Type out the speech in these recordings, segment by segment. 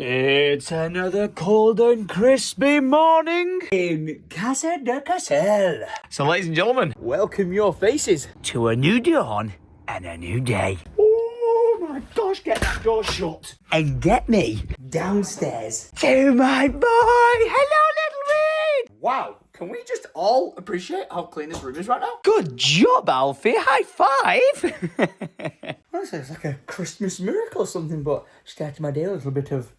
It's another cold and crispy morning in Casa de Casel. So, ladies and gentlemen, welcome your faces to a new dawn and a new day. Oh my gosh, get that door shut. And get me downstairs to my boy. Hello, little weed. Wow, can we just all appreciate how clean this room is right now? Good job, Alfie. High five. Honestly, it's like a Christmas miracle or something, but started my day a little bit of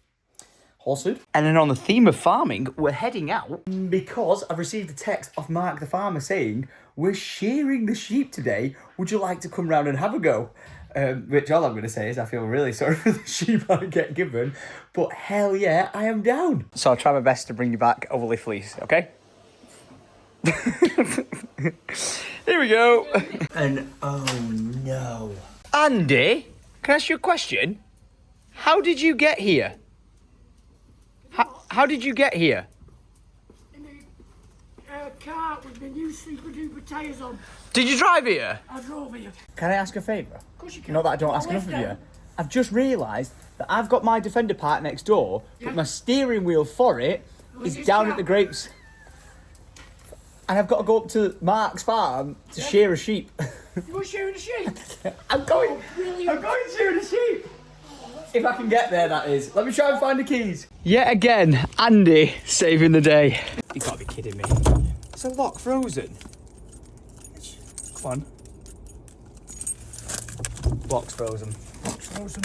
horse food. And then on the theme of farming, we're heading out because I've received a text off Mark the farmer saying, we're shearing the sheep today. Would you like to come round and have a go? Which all I'm going to say is I feel really sorry for the sheep I get given, but hell yeah, I am down. So I'll try my best to bring you back a woolly fleece, okay? Here we go. And oh no. Andy, can I ask you a question? How did you get here? How did you get here? In a car with the new super duper tyres on. Did you drive here? I drove here. Can I ask a favour? Of course you can. Not that I don't ask enough of you. I've just realised that I've got my Defender part next door, but my steering wheel for it is down at the grapes. And I've got to go up to Mark's farm to shear a sheep. You were shearing a sheep? I'm going Brilliant. shearing a sheep. If I can get there, that is. Let me try and find the keys. Yet again, Andy saving the day. You can't be kidding me. Is the lock frozen? Come on. Lock's frozen. Lock's frozen.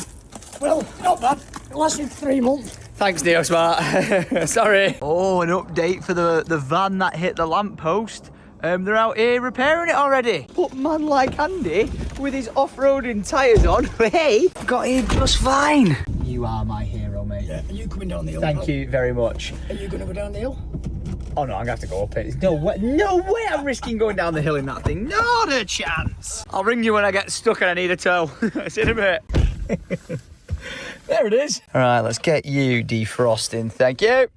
Well, not bad. It lasted 3 months. Thanks, Neo Smart. Sorry. Oh, an update for the van that hit the lamppost. They're out here repairing it already. But man like Andy, with his off-roading tyres on, hey, got here just fine. You are my hero, mate. Yeah, are you coming down the hill? Thank you very much. Are you going to go down the hill? Oh no, I'm gonna have to go up it. No way I'm risking going down the hill in that thing. Not a chance. I'll ring you when I get stuck and I need a tow. See you in a bit. There it is. All right, let's get you defrosting. Thank you.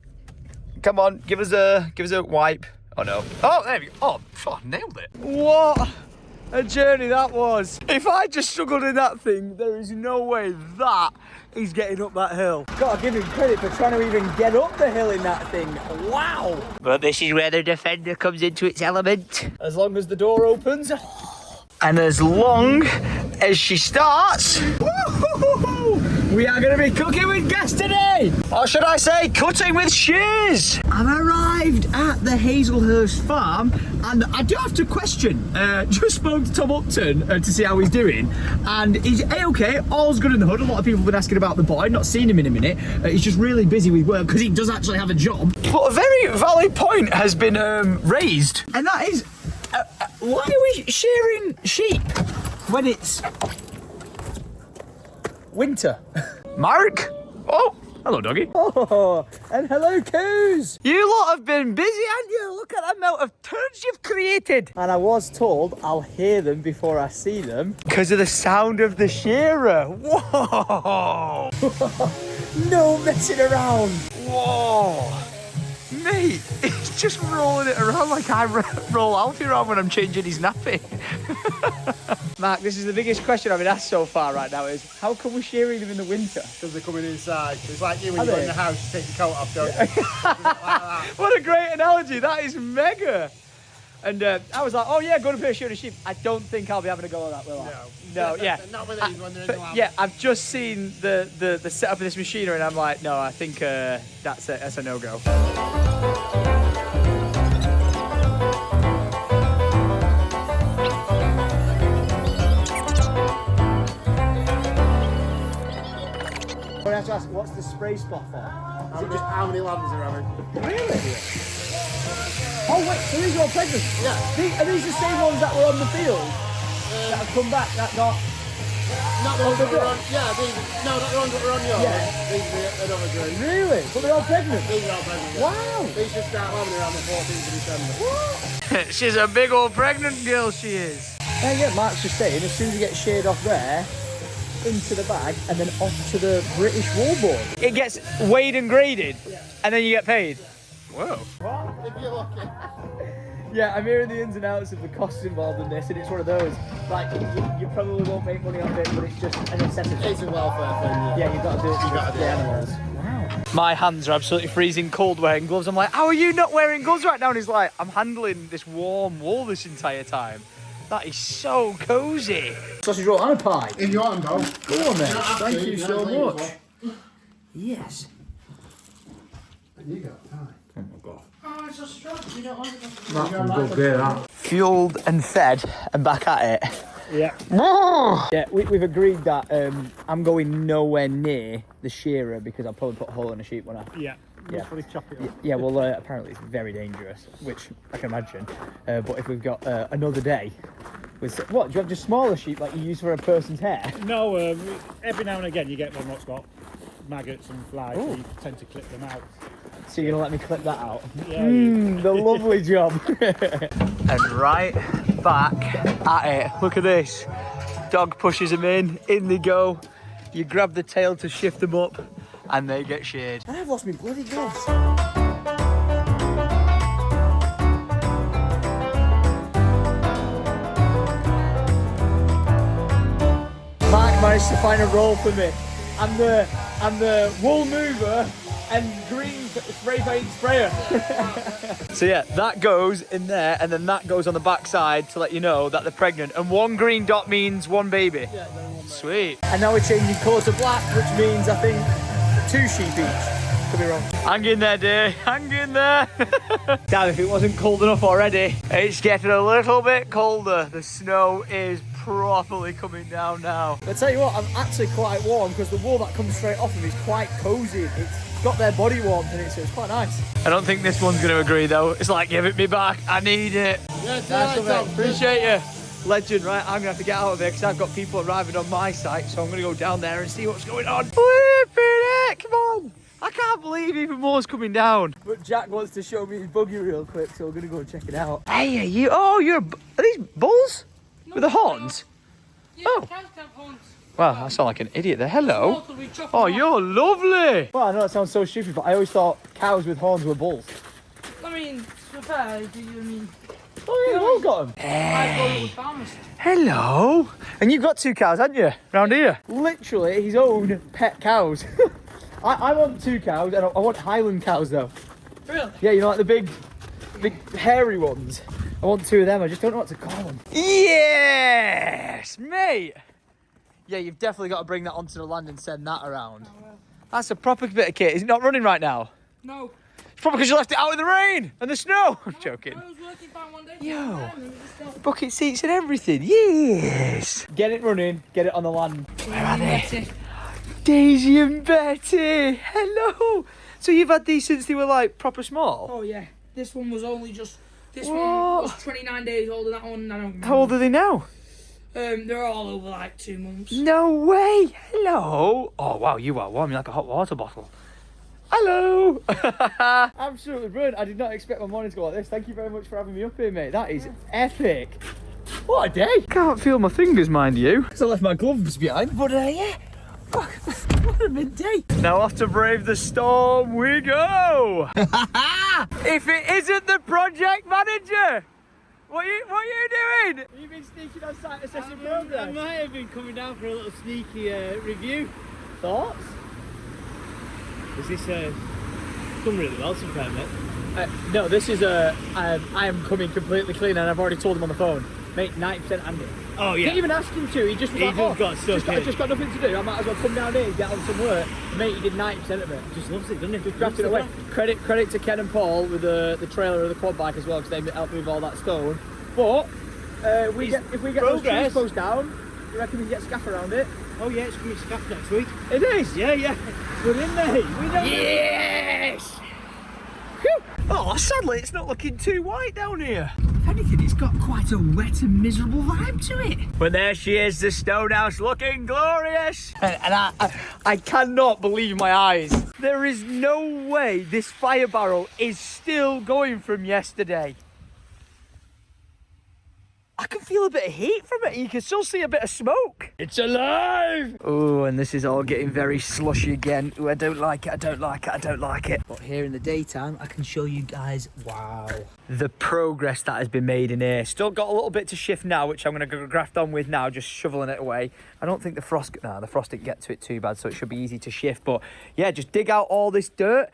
Come on, give us a wipe. Oh no. Oh, there we go. Oh, I nailed it. What a journey that was. If I just struggled in that thing, there is no way that he's getting up that hill. Gotta give him credit for trying to even get up the hill in that thing. Wow. But this is where the Defender comes into its element. As long as the door opens. And as long as she starts, we are going to be cooking with gas today. Or should I say, cutting with shears. I've arrived at the Hazelhurst farm and I do have to question. Just spoke to Tom Upton to see how he's doing. And he's A-okay, all's good in the hood. A lot of people have been asking about the boy, not seen him in a minute. He's just really busy with work because he does actually have a job. But a very valid point has been raised. And that is, why are we shearing sheep when it's winter? Mark? Oh, hello, doggy. Oh, and hello, coos. You lot have been busy, haven't you? Look at the amount of turds you've created. And I was told I'll hear them before I see them because of the sound of the shearer. Whoa. No messing around. Whoa. Mate, he's just rolling it around like I roll Alfie around when I'm changing his nappy. Mark, this is the biggest question I've been asked so far right now is, how come we're shearing them in the winter? Because they're coming inside. It's like you when you go in the house, you take your coat off, don't you? Like that. What a great analogy. That is mega. And I was like, oh yeah, going up here shooting a sheep. I don't think I'll be having a go at that, will I? No, yeah. Not with these when they're in the lab. Yeah, I've just seen the setup of this machinery and I'm like, no, I think that's a no-go. I have to ask, what's the spray spot for? How many lambs are having? Really? Oh wait, so these are all pregnant? Yeah. Are these the same ones that were on the field? That have come back, that got... Not the ones that were on... Yeah, not the ones that were on yours. Yeah. These are another group. Really? But they're all pregnant? These are all pregnant. Yeah. Wow. These should start lambing around the 14th of December. What? She's a big old pregnant girl, she is. Yeah, Mark's just saying, as soon as you get sheared off there, into the bag and then off to the British wallboard. It gets weighed and graded, and then you get paid. Whoa. What? If you're lucky. Yeah, I'm hearing the ins and outs of the costs involved in this, and it's one of those, like, you probably won't make money off it, but it's just a necessity. It's a welfare thing, yeah. Yeah, you've got to do it for the animals. Wow. My hands are absolutely freezing cold wearing gloves. I'm like, how are you not wearing gloves right now? And he's like, I'm handling this warm wool this entire time. That is so cozy. Sausage roll and a pie. If you want them, though. Go on then. Thank you so much. Yes. And you got pie. Oh my god. Oh, it's a strong. You don't like it. That's good beer, that. Fueled and fed and back at it. Yeah. Yeah, we've agreed that I'm going nowhere near the shearer because I'll probably put a hole in a sheep when I... Yeah. Yeah. Probably chop it off. Yeah, well, apparently it's very dangerous, which I can imagine. But if we've got another day with... What, do you have just smaller sheep like you use for a person's hair? No, every now and again you get one that's got maggots and flies, so you tend to clip them out. So you're going to let me clip that out? Yeah. The lovely job. And right back at it. Look at this. Dog pushes them in they go. You grab the tail to shift them up, and they get sheared. I've lost my bloody gloves. Mark managed to find a role for me. I'm the wool mover and green spray paint sprayer. So yeah, that goes in there, and then that goes on the back side to let you know that they're pregnant. And one green dot means one baby. Yeah, sweet. And now we're changing colour to black, which means I think 2 sheep each. Could be wrong. Hang in there, dear. Hang in there. Damn, if it wasn't cold enough already, it's getting a little bit colder. The snow is properly coming down now. I'll tell you what, I'm actually quite warm because the wool that comes straight off of me is quite cosy. It's got their body warmth in it, so it's quite nice. I don't think this one's going to agree though. It's like, give it me back. I need it. Yeah, Nice, appreciate you. Legend, right? I'm going to have to get out of here because I've got people arriving on my site, so I'm going to go down there and see what's going on. Flipping it, come on. I can't believe even more's coming down. But Jack wants to show me his buggy real quick, so we're going to go and check it out. Hey, are you? Oh, are these bulls? No, with the horns? Yeah, Oh. cows have horns. Well, I sound like an idiot there. Hello. We chop Oh, them off. you're lovely. Well, I know that sounds so stupid, but I always thought cows with horns were bulls. I mean, to be fair, do you mean? Oh, yeah, they've all got them. I thought it was farmers. Hello. And you've got 2 cows, haven't you? Round here. Literally his own pet cows. I want 2 cows, and I want Highland cows though. Really? Yeah, you know, like the big hairy ones. I want 2 of them. I just don't know what to call them. Yes, mate. Yeah, you've definitely got to bring that onto the land and send that around. Oh, well. That's a proper bit of kit. Is it not running right now? No. It's probably because you left it out in the rain and the snow. I'm joking. I was working fine one day. Yo. And it was just not- Bucket seats and everything. Yes. Get it running. Get it on the land. Where are they? Betty. Daisy and Betty. Hello. So you've had these since they were like proper small? Oh yeah. This one was only just. This What? one was 29 days old, and that one I don't remember. How old are they now? They're all over like 2 months. No way. Hello. Oh wow, you are warm. You're like a hot water bottle. Hello. Absolutely brilliant. I did not expect my morning to go like this. Thank you very much for having me up here, mate. That is epic. What a day. Can't feel my fingers, mind you. Because I left my gloves behind. But yeah. What a midday. Now off to brave the storm we go. If it isn't the project manager. What are you doing? Have you been sneaking on site assessing progress? I might have been coming down for a little sneaky review. Thoughts? Is this done really well so far, mate? No, this is I am coming completely clean, and I've already told him on the phone. Mate, 90% Andy. Oh yeah. Didn't even ask him to. He just was He like, just got stuck I in. just got nothing to do. I might as well come down here and get on some work. Mate, he did 90% of it. Just loves it, doesn't he? Just drafted away. Credit to Ken and Paul with the trailer of the quad bike as well, because they helped move all that stone. But if we get those trees posts down, you reckon we can get scaff around it? Oh yeah, it's going to be scaffed next week. It is. Yeah, yeah. We're in there. We know. Yes. Whew. Oh, sadly, it's not looking too white down here. If anything, it's got quite a wet and miserable vibe to it. But there she is, the stone house, looking glorious. And I cannot believe my eyes. There is no way this fire barrel is still going from yesterday. I can feel a bit of heat from it. You can still see a bit of smoke. It's alive. Oh, and this is all getting very slushy again. Oh, I don't like it. I don't like it. I don't like it. But here in the daytime, I can show you guys, wow, the progress that has been made in here. Still got a little bit to shift now, which I'm going to graft on with now, just shoveling it away. I don't think the frost didn't get to it too bad, so it should be easy to shift. But yeah, just dig out all this dirt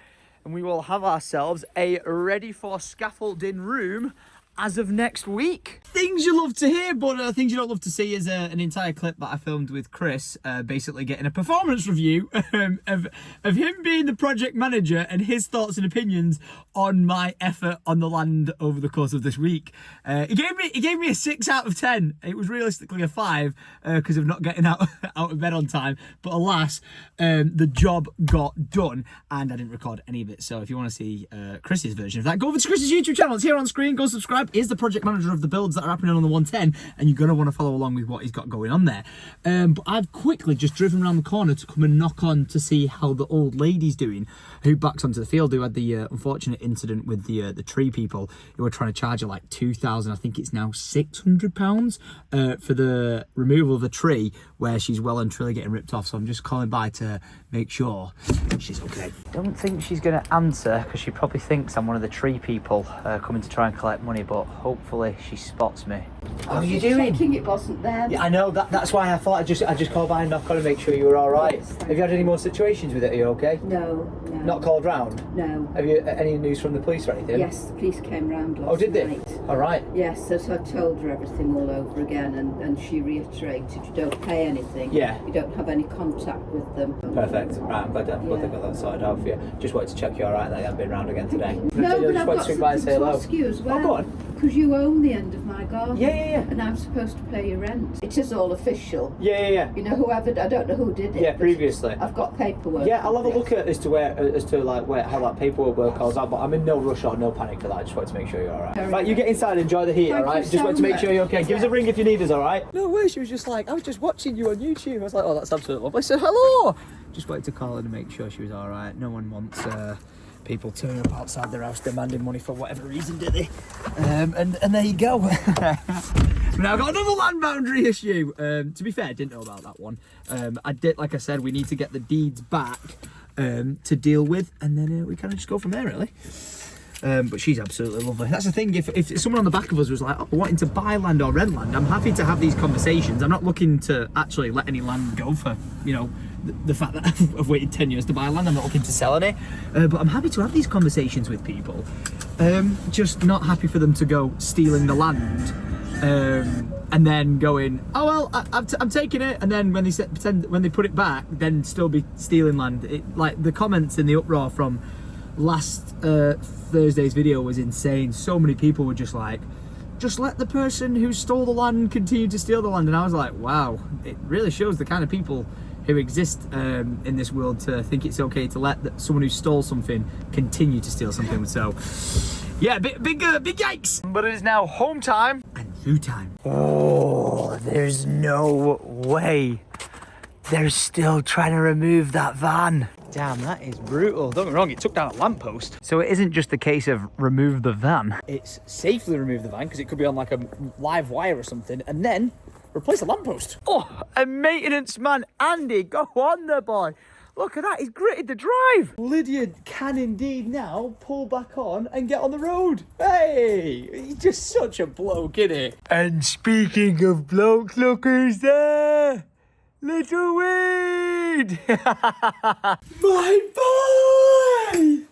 and we will have ourselves a ready for scaffolding room as of next week. Things you love to hear, but things you don't love to see is an entire clip that I filmed with Chris, basically getting a performance review of him being the project manager and his thoughts and opinions on my effort on the land over the course of this week. He gave me a 6 out of 10. It was realistically a 5 because of not getting out of bed on time. But alas, the job got done and I didn't record any of it. So if you want to see Chris's version of that, go over to Chris's YouTube channel. It's here on screen. Go subscribe. Is the project manager of the builds that are happening on the 110, and you're going to want to follow along with what he's got going on there. But I've quickly just driven around the corner to come and knock on to see how the old lady's doing, who backs onto the field, who had the unfortunate incident with the tree people who were trying to charge her like £2,000, I think it's now £600 for the removal of a tree where she's well and truly getting ripped off. So I'm just calling by to make sure she's okay. Don't think she's going to answer because she probably thinks I'm one of the tree people coming to try and collect money, but hopefully she spots me. How are you doing? Checking it wasn't there. Yeah, I know, that's why I thought I'd just call by and knock on and make sure you were all right. Yes, have you had any more situations with it? Are you okay? No. Not called round? No. Have you any news from the police or anything? Yes, the police came round last night. Oh, did they? All right. Yes, so I told her everything all over again, and she reiterated, you don't pay anything. Yeah. You don't have any contact with them. Perfect. Right, I'm glad they got that sorted out for you. Just wanted to check you all right, that you haven't been round again today. No, but just I've wanted got to swing by and say something to hello. ask you as well. Oh, go on. Because you own the end of my garden. Yeah. And I'm supposed to pay your rent. It is all official. Yeah. You know, whoever, I don't know who did it. Yeah, but previously. I've got paperwork. Yeah, I'll have a look at as to how that paperwork calls out, but I'm in no rush or no panic for that. I just wanted to make sure you're alright. Right, you get inside and enjoy the heat, alright? Just wanted to make sure you're okay. Give us a ring if you need us, alright? No way, she was just like, I was just watching you on YouTube. I was like, oh, that's absolutely lovely. I said, hello! Just wanted to call her to make sure she was alright. No one wants people turning up outside their house demanding money for whatever reason, do they? And there you go. Now I've got another land boundary issue. To be fair, I didn't know about that one. I did, like I said, we need to get the deeds back to deal with, and then we kind of just go from there, really. But she's absolutely lovely. That's the thing, if someone on the back of us was like, oh, wanting to buy land or rent land, I'm happy to have these conversations. I'm not looking to actually let any land go for, you know, the fact that I've waited 10 years to buy land. I'm not looking to sell any, but I'm happy to have these conversations with people. Just not happy for them to go stealing the land and then going, oh well, I'm taking it, and then when they put it back, then still be stealing land. Like the comments in the uproar from last Thursday's video was insane. So many people were just like, just let the person who stole the land continue to steal the land. And I was like, wow, it really shows the kind of people who exist in this world to think it's okay to let someone who stole something continue to steal something. So yeah, big yikes. But it is now home time and food time. Oh, there's no way they're still trying to remove that van. Damn, that is brutal. Don't get me wrong, it took down a lamppost. So it isn't just the case of remove the van. It's safely remove the van because it could be on like a live wire or something, and then replace the lamppost. Oh, a maintenance man, Andy, go on there, boy. Look at that, he's gritted the drive. Lydia can indeed now pull back on and get on the road. Hey, he's just such a bloke, isn't he? And speaking of blokes, look who's there. Little Weed! My boy!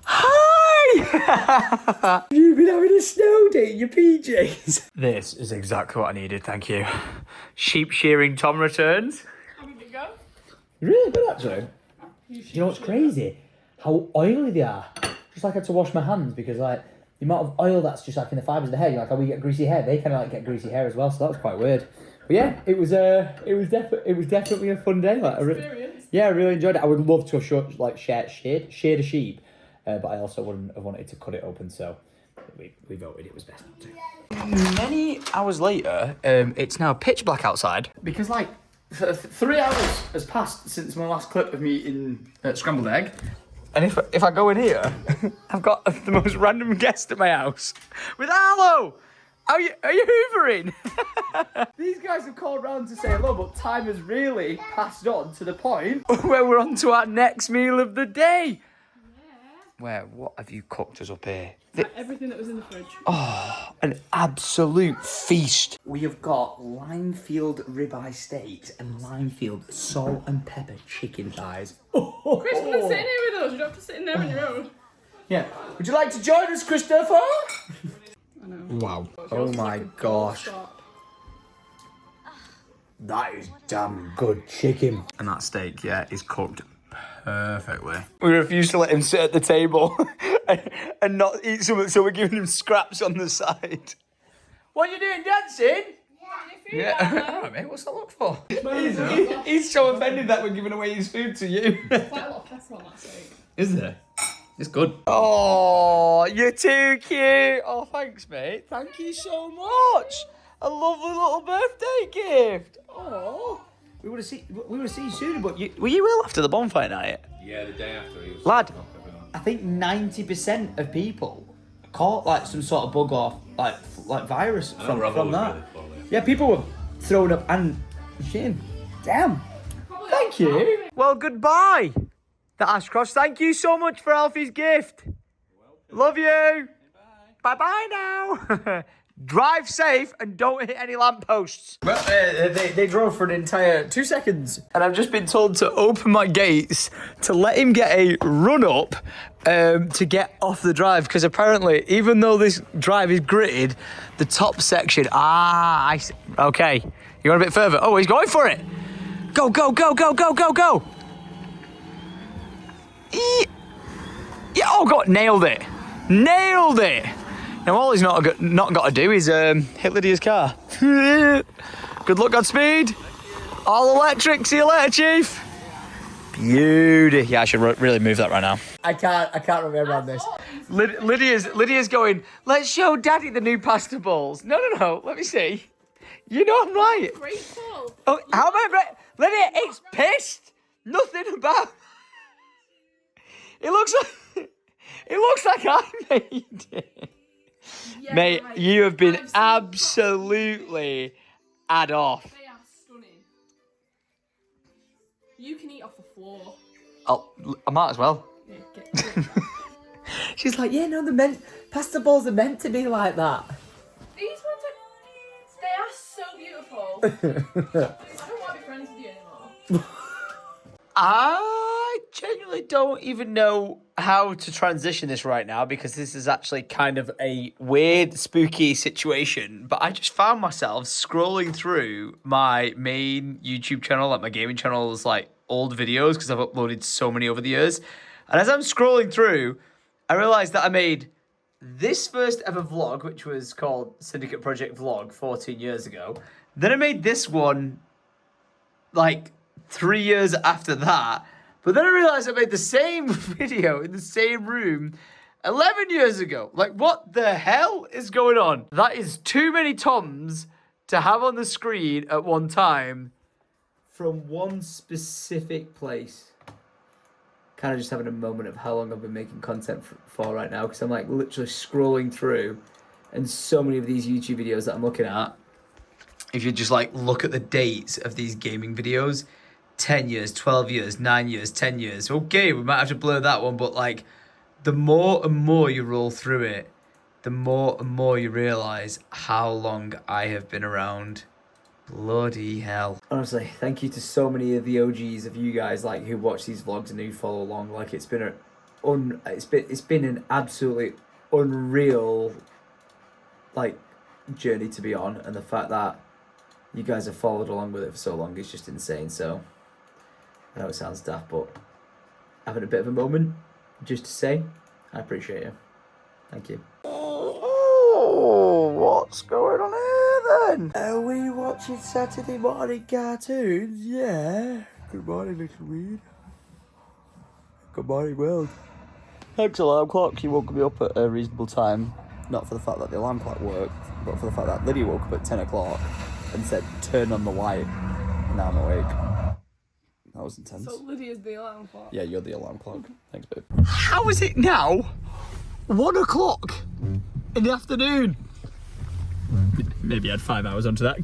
Hi! You've been having a snow day in your PJs? This is exactly what I needed, thank you. Sheep shearing Tom returns. How did it go? Really good, actually. You know what's crazy? How oily they are. Just like I had to wash my hands because, like, the amount of oil that's just like in the fibres of the hair, like how we get greasy hair, they kind of like get greasy hair as well, so that was quite weird. But yeah, it was definitely a fun day. Like, I really enjoyed it. I would love to have sheared a sheep, but I also wouldn't have wanted to cut it open. So we voted it was best not to. Many hours later, it's now pitch black outside because like 3 hours has passed since my last clip of me eating scrambled egg. And if I go in here, I've got the most random guest at my house with Arlo. Are you hoovering? These guys have called round to say hello, but time has really passed on to the point where we're on to our next meal of the day. Where, what have you cooked us up here? Everything that was in the fridge. Oh, an absolute feast. We have got Limefield ribeye steaks and Limefield salt and pepper chicken thighs. Oh, Chris, come and sit in here with us. You don't have to sit in there on your own. yeah. Would you like to join us, Christopher? I know. Wow. Oh my gosh. That is damn good chicken. And that steak, yeah, is cooked perfectly. We refuse to let him sit at the table and not eat something, so we're giving him scraps on the side. What are you doing, dancing? Yeah. All right, mate, what's that look for? He's so offended that we're giving away his food to you. Quite a lot of pepper on that steak. Is there? It's good. Oh, you're too cute. Oh, thanks, mate. Thank you so much. A lovely little birthday gift. Oh. We would have seen you sooner, but were you ill after the bonfire night? Yeah, the day after he was... Lad, I think 90% of people caught like some sort of bug or like virus from that. Really yeah, people were throwing up and shitting. Damn. Thank you. Well, goodbye. The Ashcrofts, thank you so much for Alfie's gift. Love you. Bye-bye now. Drive safe and don't hit any lampposts. Well, they drove for an entire 2 seconds. And I've just been told to open my gates to let him get a run up to get off the drive. Because apparently, even though this drive is gritted, the top section, okay. You want a bit further? Oh, he's going for it. Go, go, go, go, go, go, go. Yeah, oh God, nailed it. Nailed it. Now all he's not got to do is hit Lydia's car. Good luck, Godspeed. All electric, see you later, Chief. Beauty. Yeah, I should really move that right now. I can't remember on this. Lydia's going, let's show Daddy the new pasta balls. No, let me see. You know I'm right. Grateful. Oh, how am I right? Lydia, it's pissed. Nothing about... It looks like I made it. Yeah, mate, right. You have been absolutely ad off. They are stunning. You can eat off the floor. I might as well. Yeah, get She's like, yeah, no, pasta balls are meant to be like that. These ones they are so beautiful. I don't want to be friends with you anymore. I genuinely don't even know how to transition this right now because this is actually kind of a weird, spooky situation. But I just found myself scrolling through my main YouTube channel, like my gaming channel's like old videos because I've uploaded so many over the years. And as I'm scrolling through, I realized that I made this first ever vlog, which was called Syndicate Project Vlog 14 years ago. Then I made this one like 3 years after that. But then I realized I made the same video in the same room 11 years ago. Like, what the hell is going on? That is too many Toms to have on the screen at one time from one specific place. Kind of just having a moment of how long I've been making content for right now, because I'm like literally scrolling through, and so many of these YouTube videos that I'm looking at, if you just like look at the dates of these gaming videos, 10 years, 12 years, 9 years, 10 years. Okay, we might have to blur that one, but like the more and more you roll through it, the more and more you realise how long I have been around. Bloody hell. Honestly, thank you to so many of the OGs of you guys like who watch these vlogs and who follow along. Like it's been an absolutely unreal like journey to be on, and the fact that you guys have followed along with it for so long is just insane. So I know it sounds daft, but having a bit of a moment just to say I appreciate you. Thank you. Oh, what's going on here then? Are we watching Saturday morning cartoons? Yeah. Good morning, little weed. Good morning, world. Thanks, alarm clock. You woke me up at a reasonable time. Not for the fact that the alarm clock worked, but for the fact that Lydia woke up at 10 o'clock and said, turn on the light. And now I'm awake. That was intense. So Lydia's the alarm clock? Yeah, you're the alarm clock. Thanks, babe. How is it now 1 o'clock in the afternoon? Maybe add 5 hours onto that.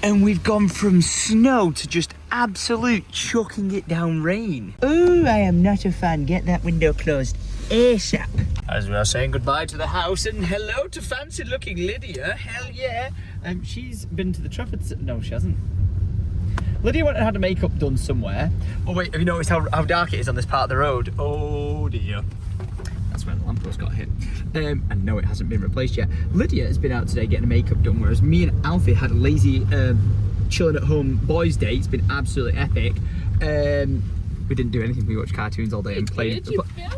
And we've gone from snow to just absolute chucking it down rain. Oh, I am not a fan. Get that window closed ASAP. As we are saying goodbye to the house and hello to fancy looking Lydia. Hell yeah. She's been to the Trafford. No, she hasn't. Lydia went and had her makeup done somewhere. Oh wait, have you noticed how dark it is on this part of the road? Oh dear. That's where the lamppost got hit. And no, it hasn't been replaced yet. Lydia has been out today getting her makeup done, whereas me and Alfie had a lazy chilling at home boys' day. It's been absolutely epic. We didn't do anything. We watched cartoons all day and played.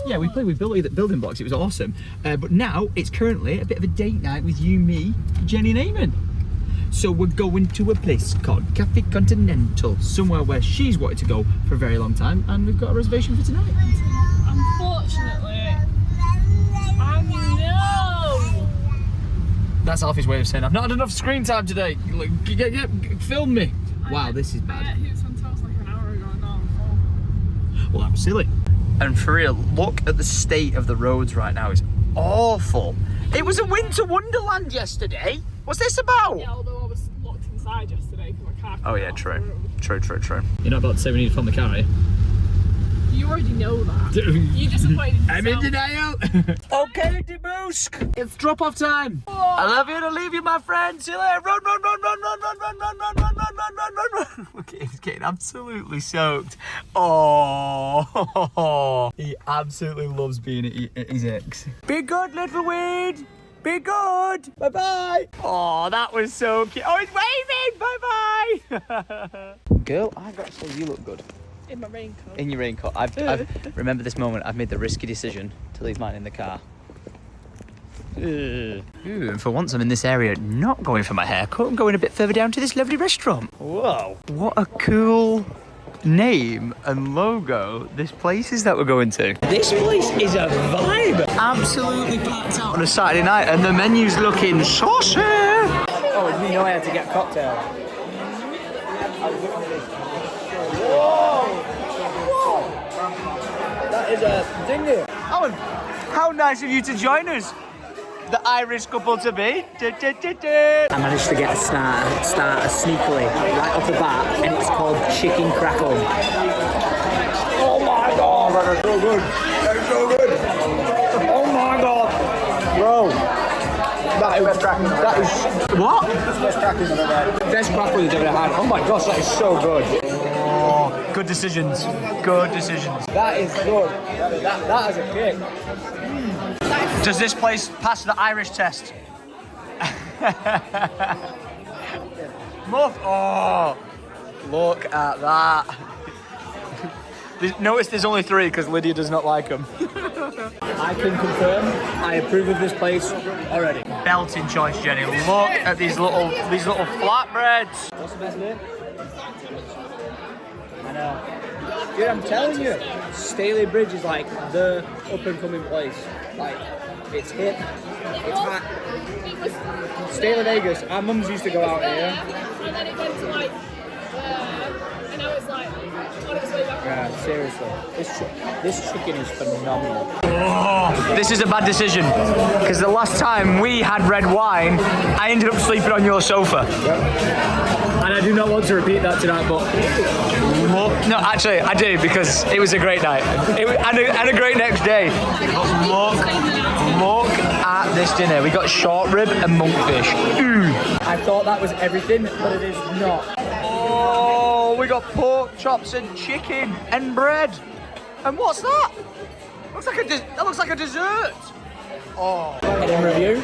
Yeah, we played with building blocks. It was awesome. But now it's currently a bit of a date night with you, me, Jenny and Eamon. So we're going to a place called Cafe Continental, somewhere where she's wanted to go for a very long time, and we've got a reservation for tonight. Unfortunately, I know. That's Alfie's way of saying I've not had enough screen time today. Like, film me. Wow, this is bad. I ate hoops on toast like an hour ago. Now I'm full. Well, that was silly. And for real, look at the state of the roads right now. It's awful. It was a winter wonderland yesterday. What's this about? Yeah, although I was locked inside yesterday because my car. Oh yeah, true. True. You're not about to say we need to film the car, are you? You already know that. You disappointed yourself. I'm in denial. Okay, Deboosk. It's drop-off time. I love you to leave you, my friend. See you later. Run. Look, he's getting absolutely soaked. Oh, he absolutely loves being at his ex. Be good, little weed. Be good. Bye-bye. Oh, that was so cute. Oh, he's waving. Bye-bye. Girl, I got to say you look good. In my raincoat. In your raincoat. I've remember this moment. I've made the risky decision to leave mine in the car. Ooh, and for once I'm in this area, not going for my haircut. I'm going a bit further down to this lovely restaurant. Whoa, what a cool name and logo this place is that we're going to. This place is a vibe. Absolutely packed out on a Saturday night, and the menu's looking saucy. Oh, we know how to get a cocktail. Whoa! That is a dingy. Oh, how nice of you to join us. The Irish couple to be. I managed to get a starter sneakily right off the bat, and it's called chicken crackle. Oh my god, that is so good. That is so good. Oh my god, bro. That is best crackling. That is what? That's the best crackling I've ever had. Best crackling you've ever had. Oh my gosh, that is so good. Oh, good decisions. Good decisions. That is good. That is a kick. Does this place pass the Irish test? Muff. Oh, look at that. Notice there's only 3 because Lydia does not like them. I can confirm I approve of this place already. Belting choice, Jenny. Look at these little flatbreads. What's the best bit? I know. Dude, I'm telling you, Staley Bridge is like the up and coming place. Like, it's hip, it's hot. Staley Vegas, our mums used to go out here. And then it went to like, and now it's like, on its way back. Yeah, seriously. This chicken is phenomenal. Oh, this is a bad decision. Because the last time we had red wine, I ended up sleeping on your sofa. And I do not want to repeat that tonight, but... No, actually, I do, because it was a great night. And a great next day. Look at this dinner. We got short rib and monkfish. I thought that was everything, but it is not. Oh, we got pork chops and chicken and bread. And what's that? That looks like a dessert. Oh. In review?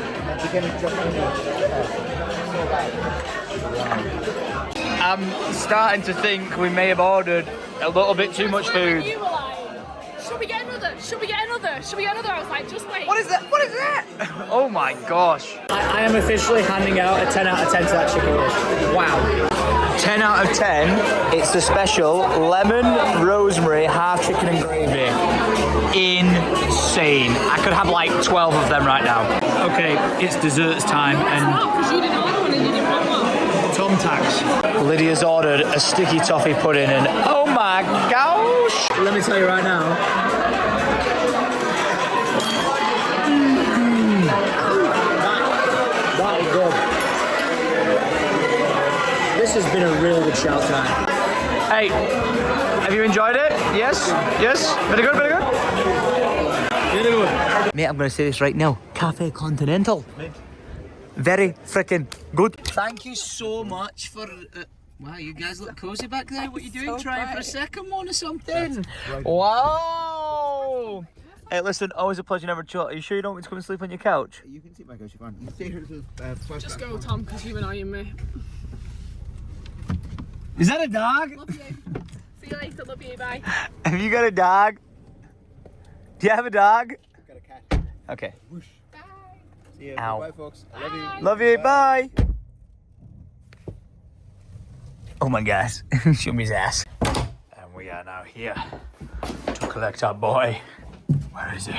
I'm starting to think we may have ordered a little bit too much food. You were like, should we get another? Should we get another? Should we get another? I was like, just wait. What is that? What is that? Oh my gosh. I am officially handing out a 10 out of 10 to that chicken dish. Wow. 10 out of 10. It's the special lemon, rosemary, half chicken and gravy. Insane. I could have like 12 of them right now. Okay, it's desserts time and... Because you didn't order one and you didn't want one. Thumbtacks. Lydia's ordered a sticky toffee pudding and oh my gosh! Let me tell you right now. That is good. shout time. Hey, have you enjoyed it? Yes? Yes? Very good, very good? Very good. Mate, I'm going to say this right now. Cafe Continental. Very freaking good. Thank you so much for... wow, you guys look cozy back there. What are you doing? So trying for a second one or something? Wow! Hey, listen, always a pleasure, never chat. Are you sure you don't want me to come and sleep on your couch? You can sleep my couch if you want. You stay here till Just go, Tom, because you're annoying me. Is that a dog? Love you. See you later, love you, bye. Have you got a dog? Do you have a dog? I've got a cat. Okay. Whoosh. Bye. See you. Ow. Bye, folks. I love you. Love you, bye. Oh my gosh, show me his ass. And we are now here to collect our boy. Where is he?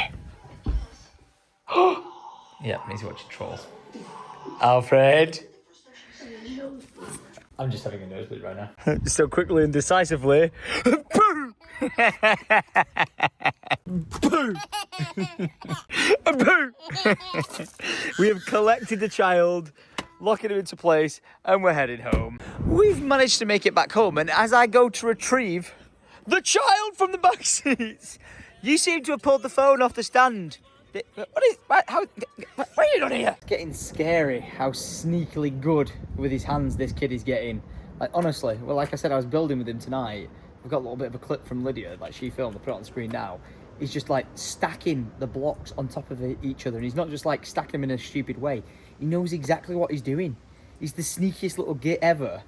Yeah, he's watching Trolls. Alfred. I'm just having a nosebleed right now. So quickly and decisively. Boo! Boo! Boo! We have collected the child, locking him into place, and we're heading home. We've managed to make it back home, and as I go to retrieve the child from the back seats, you seem to have pulled the phone off the stand. What are you doing here? It's getting scary how sneakily good with his hands this kid is getting. Like, honestly, well, like I said, I was building with him tonight. We've got a little bit of a clip from Lydia, like she filmed, I'll put it on the screen now. He's just like stacking the blocks on top of each other, and he's not just like stacking them in a stupid way. He knows exactly what he's doing. He's the sneakiest little git ever.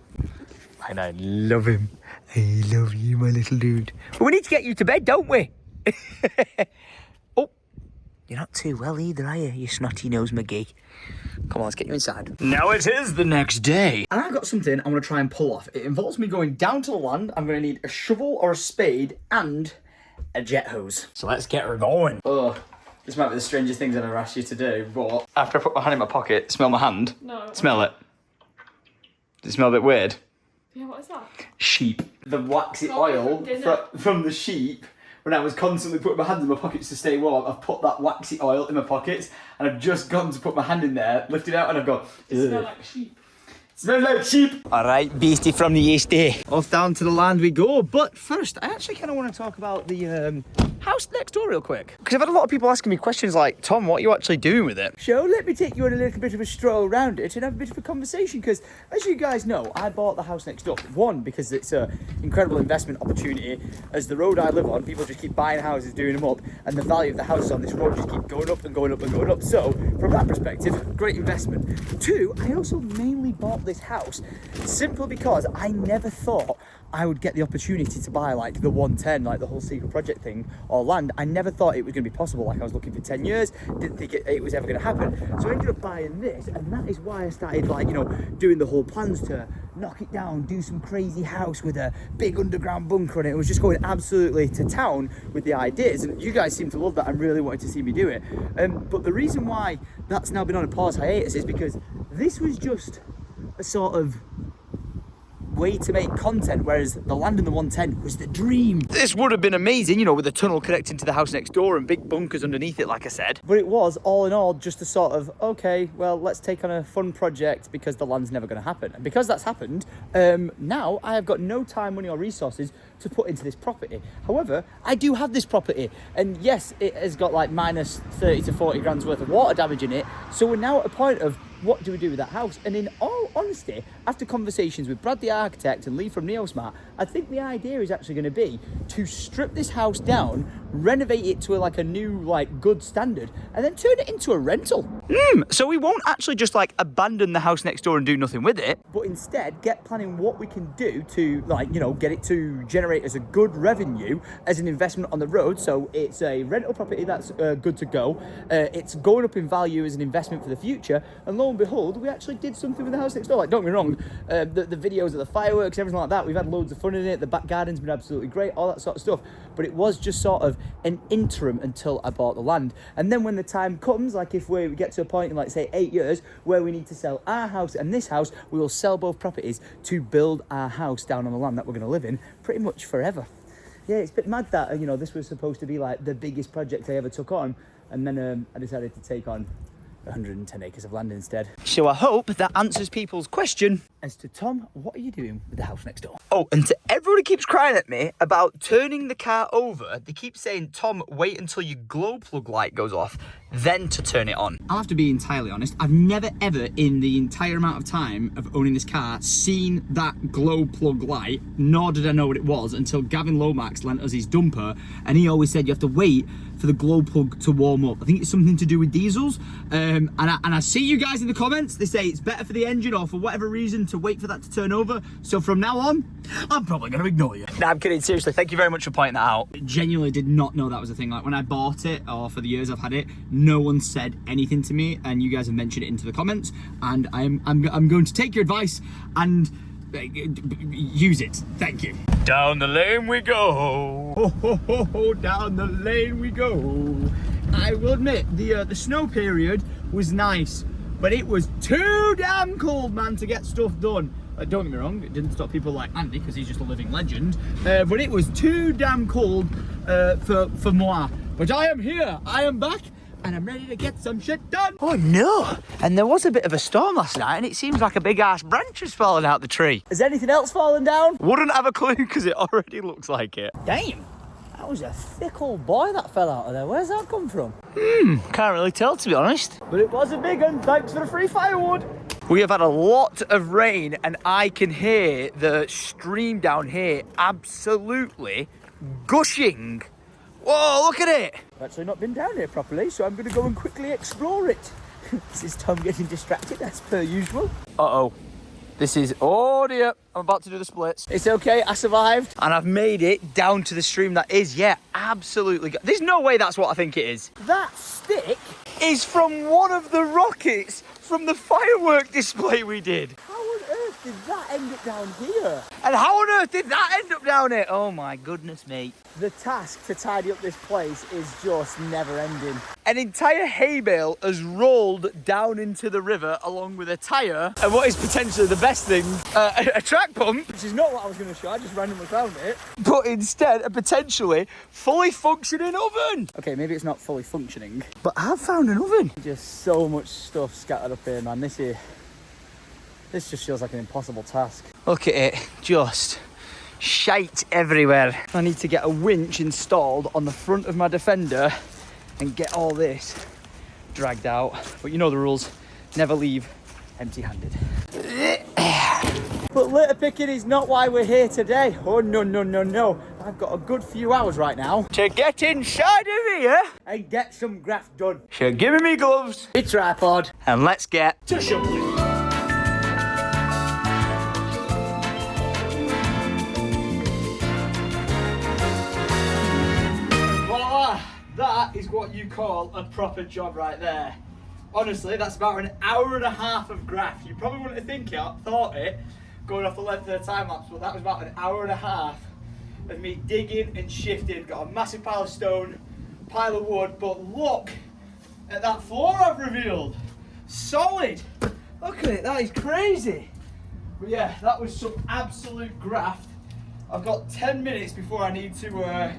And I love him. I love you, my little dude. But we need to get you to bed, don't we? Oh, you're not too well either, are you snotty nose McGee? Come on, let's get you inside. Now it is the next day. And I've got something I'm going to try and pull off. It involves me going down to the land. I'm going to need a shovel or a spade and a jet hose. So let's get her going. Oh, this might be the strangest things I've ever asked you to do, but after I put my hand in my pocket, smell my hand. No. Smell it. Does it smell a bit weird? Yeah, what is that? Sheep. The waxy oil from the sheep. When I was constantly putting my hands in my pockets to stay warm, I've put that waxy oil in my pockets, and I've just gone to put my hand in there, lift it out, and I've gone, It smells like sheep. Smells like sheep. All right, beastie from the east day. Off down to the land we go. But first, I actually kind of want to talk about the house next door real quick. Because I've had a lot of people asking me questions like, Tom, what are you actually doing with it? So let me take you on a little bit of a stroll around it and have a bit of a conversation. Because as you guys know, I bought the house next door. One, because it's an incredible investment opportunity. As the road I live on, people just keep buying houses, doing them up. And the value of the houses on this road just keep going up and going up and going up. So from that perspective, great investment. Two, I also mainly bought this house simply because I never thought I would get the opportunity to buy like the 110, like the whole secret project thing, or land. I never thought it was going to be possible. Like I was looking for 10 years, didn't think it was ever going to happen. So I ended up buying this, and that is why I started like, you know, doing the whole plans to knock it down, do some crazy house with a big underground bunker on it. It was just going absolutely to town with the ideas, and you guys seem to love that and really wanted to see me do it. But the reason why that's now been on a pause hiatus is because this was just a sort of way to make content, whereas the land in the 110 was the dream. This would have been amazing, you know, with a tunnel connecting to the house next door and big bunkers underneath it, like I said. But it was, all in all, just a sort of, okay, well, let's take on a fun project because the land's never going to happen. And because that's happened, now I have got no time, money or resources to put into this property. However, I do have this property, and yes, it has got like minus 30 to 40 grand's worth of water damage in it. So we're now at a point of, what do we do with that house? And in all honesty, after conversations with Brad the architect and Lee from Neosmart, I think the idea is actually going to be to strip this house down, renovate it to a new, like, good standard, and then turn it into a rental. So we won't actually just like abandon the house next door and do nothing with it, but instead get planning what we can do to, like, you know, get it to generate as a good revenue as an investment on the road. So it's a rental property that's good to go. It's going up in value as an investment for the future, and lo and behold, we actually did something with the house next door. Like, don't get me wrong, the videos of the fireworks, everything like that, we've had loads of fun in it. The back garden's been absolutely great, all that sort of stuff. But it was just sort of an interim until I bought the land. And then when the time comes, like if we get to a point in, like, say 8 years where we need to sell our house and this house, we will sell both properties to build our house down on the land that we're going to live in pretty much forever. Yeah, it's a bit mad that, you know, this was supposed to be like the biggest project I ever took on, and then I decided to take on 110 acres of land instead. So I hope that answers people's question. as to, Tom, what are you doing with the house next door? Oh, and to everyone who keeps crying at me about turning the car over, they keep saying, Tom, wait until your glow plug light goes off, then to turn it on. I'll have to be entirely honest, I've never ever in the entire amount of time of owning this car seen that glow plug light, nor did I know what it was until Gavin Lomax lent us his dumper, and he always said you have to wait for the glow plug to warm up. I think it's something to do with diesels. And I see you guys in the comments, they say it's better for the engine or for whatever reason to wait for that to turn over. So from now on, I'm probably gonna ignore you. No, I'm kidding, seriously, thank you very much for pointing that out. I genuinely did not know that was a thing. Like when I bought it, or for the years I've had it, no one said anything to me, and you guys have mentioned it into the comments, and I'm going to take your advice and use it. Thank you. Down the lane we go. Ho, ho, ho, ho, down the lane we go. I will admit the snow period was nice, but it was too damn cold, man, to get stuff done. Don't get me wrong, it didn't stop people like Andy because he's just a living legend, but it was too damn cold for moi. But I am here, I am back, and I'm ready to get some shit done. Oh no! And there was a bit of a storm last night, and it seems like a big ass branch has fallen out the tree. Has anything else fallen down? Wouldn't have a clue because it already looks like it. Damn! That was a thick old boy that fell out of there. Where's that come from? Can't really tell, to be honest. But it was a big one. Thanks for the free firewood. We have had a lot of rain, and I can hear the stream down here absolutely gushing. Whoa, look at it! I've actually not been down here properly, so I'm going to go and quickly explore it. This is Tom getting distracted as per usual. Uh-oh. This is, oh dear, I'm about to do the splits. It's okay, I survived. And I've made it down to the stream that is, yeah, absolutely. There's no way that's what I think it is. That stick is from one of the rockets from the firework display we did. How on earth did that end up down here? And how on earth did that end up down here? Oh my goodness, mate. The task to tidy up this place is just never ending. An entire hay bale has rolled down into the river along with a tyre and what is potentially the best thing, a track pump, which is not what I was going to show, I just randomly found it, but instead a potentially fully functioning oven. Okay, maybe it's not fully functioning, but I've found an oven. Just so much stuff scattered up here, man. This just feels like an impossible task. Look at it, just shite everywhere. I need to get a winch installed on the front of my Defender and get all this dragged out. But you know the rules, never leave empty-handed. But litter picking is not why we're here today. Oh no, no, no, no. I've got a good few hours right now to get inside of here and get some graft done. So give me gloves, a tripod, and let's get to shoveling. That is what you call a proper job right there. Honestly, that's about an hour and a half of graft. You probably wouldn't have thought it, going off the length of the time lapse, but that was about an hour and a half of me digging and shifting. Got a massive pile of stone, pile of wood, but look at that floor I've revealed. Solid. Look at it, that is crazy. But yeah, that was some absolute graft. I've got 10 minutes before I need to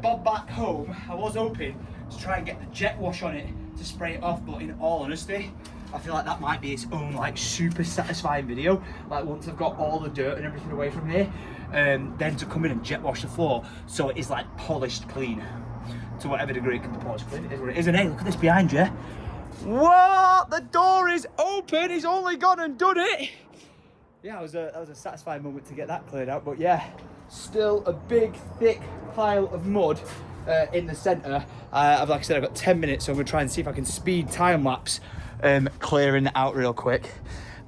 bob back home. I was hoping to try and get the jet wash on it to spray it off, but in all honesty, I feel like that might be its own like super satisfying video. Like once I've got all the dirt and everything away from here, then to come in and jet wash the floor so it is like polished clean. To whatever degree it can be polished clean, it is what it is. And hey, look at this behind you. What? The door is open. He's only gone and done it. Yeah, that was a satisfying moment to get that cleared out. But yeah, still a big thick pile of mud in the centre. Like I said, I've got 10 minutes, so I'm going to try and see if I can speed time lapse clearing it out real quick.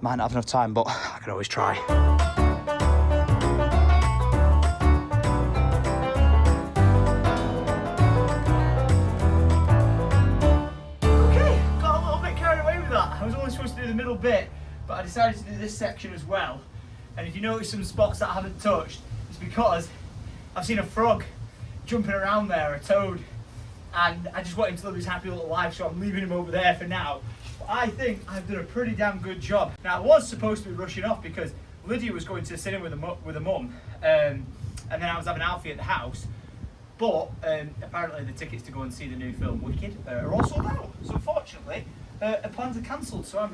Might not have enough time, but I can always try. Okay, got a little bit carried away with that. I was only supposed to do the middle bit, but I decided to do this section as well. And if you notice some spots that I haven't touched, it's because I've seen a frog jumping around there, a toad, and I just want him to live his happy little life, so I'm leaving him over there for now. But I think I've done a pretty damn good job. Now, I was supposed to be rushing off because Lydia was going to the cinema with her mum, and then I was having Alfie at the house. But apparently the tickets to go and see the new film Wicked are all sold out. So unfortunately, the plans are cancelled. So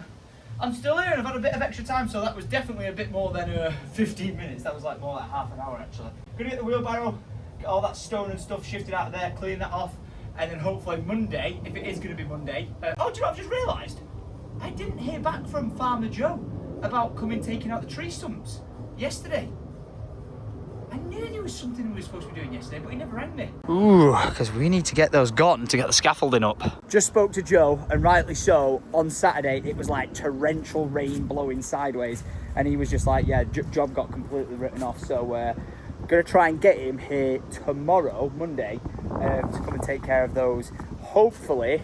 I'm still here and I've had a bit of extra time, so that was definitely a bit more than 15 minutes. That was like more like half an hour actually. Gonna get the wheelbarrow, get all that stone and stuff shifted out of there, clean that off, and then hopefully Monday, if it is gonna be Monday. Oh, do you know what I've just realised? I didn't hear back from Farmer Joe about coming taking out the tree stumps yesterday. I knew there was something we were supposed to be doing yesterday, but he never rang me. Ooh, because we need to get those gone to get the scaffolding up. Just spoke to Joe, and rightly so, on Saturday it was like torrential rain blowing sideways, and he was just like, yeah, job got completely written off, so gonna try and get him here tomorrow, Monday, to come and take care of those. Hopefully,